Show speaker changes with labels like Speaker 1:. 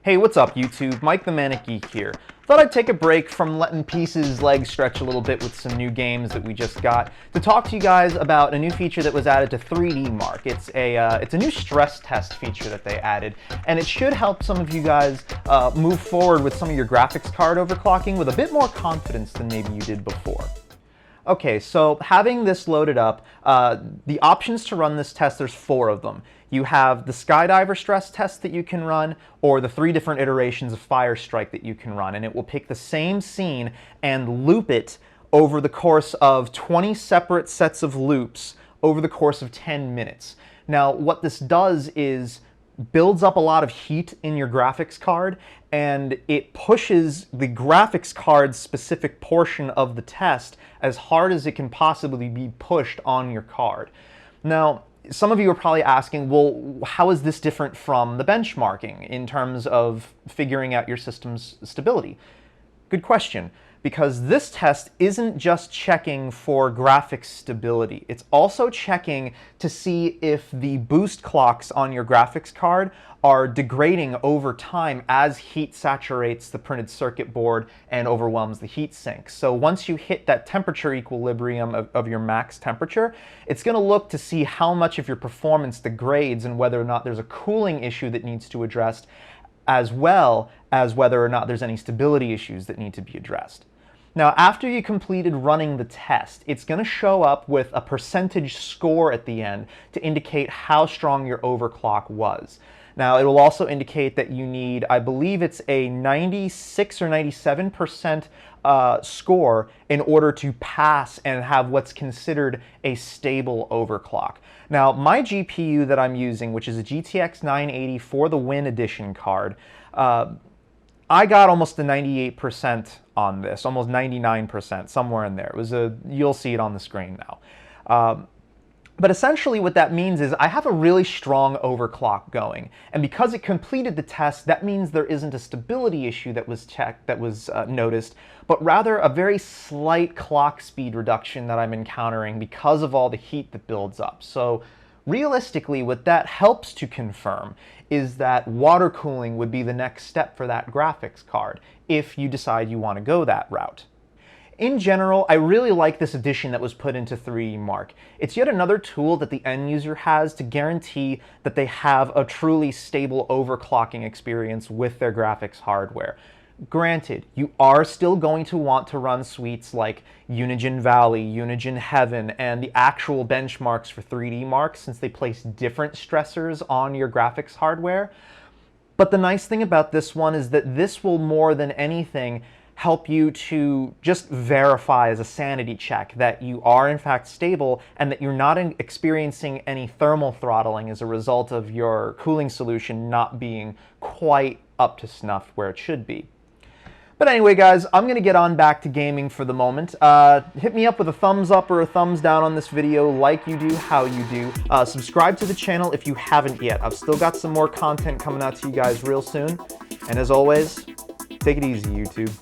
Speaker 1: Hey, what's up YouTube? Mike the Manic Geek here. Thought I'd take a break from letting Peace's legs stretch a little bit with some new games that we just got to talk to you guys about a new feature that was added to 3DMark. It's a new stress test feature that they added, and it should help some of you guys move forward with some of your graphics card overclocking with a bit more confidence than maybe you did before. Okay, so having this loaded up, the options to run this test, there's 4 of them. You have the Skydiver stress test that you can run, or the 3 different iterations of Firestrike that you can run, and it will pick the same scene and loop it over the course of 20 separate sets of loops over the course of 10 minutes. Now, what this does is builds up a lot of heat in your graphics card, and it pushes the graphics card's specific portion of the test as hard as it can possibly be pushed on your card. Now, some of you are probably asking, well, how is this different from the benchmarking in terms of figuring out your system's stability? Good question, because this test isn't just checking for graphics stability. It's also checking to see if the boost clocks on your graphics card are degrading over time as heat saturates the printed circuit board and overwhelms the heat sink. So once you hit that temperature equilibrium of your max temperature, it's going to look to see how much of your performance degrades and whether or not there's a cooling issue that needs to be addressed, as well as whether or not there's any stability issues that need to be addressed. Now, after you completed running the test, it's going to show up with a percentage score at the end to indicate how strong your overclock was. Now, it will also indicate that you need, I believe it's a 96 or 97% score in order to pass and have what's considered a stable overclock. Now, my GPU that I'm using, which is a GTX 980 for the Win Edition card, I got almost a 98% on this, almost 99%, somewhere in there. It was you'll see it on the screen now. But essentially what that means is I have a really strong overclock going, and because it completed the test, that means there isn't a stability issue that was noticed, but rather a very slight clock speed reduction that I'm encountering because of all the heat that builds up. So realistically, what that helps to confirm is that water cooling would be the next step for that graphics card if you decide you want to go that route. In general, I really like this addition that was put into 3DMark. It's yet another tool that the end user has to guarantee that they have a truly stable overclocking experience with their graphics hardware. Granted, you are still going to want to run suites like Unigine Valley, Unigine Heaven, and the actual benchmarks for 3DMark since they place different stressors on your graphics hardware. But the nice thing about this one is that this will more than anything help you to just verify as a sanity check that you are in fact stable and that you're not experiencing any thermal throttling as a result of your cooling solution not being quite up to snuff where it should be. But anyway, guys, I'm going to get on back to gaming for the moment. Hit me up with a thumbs up or a thumbs down on this video, like you do, how you do. Subscribe to the channel if you haven't yet. I've still got some more content coming out to you guys real soon. And as always, take it easy, YouTube.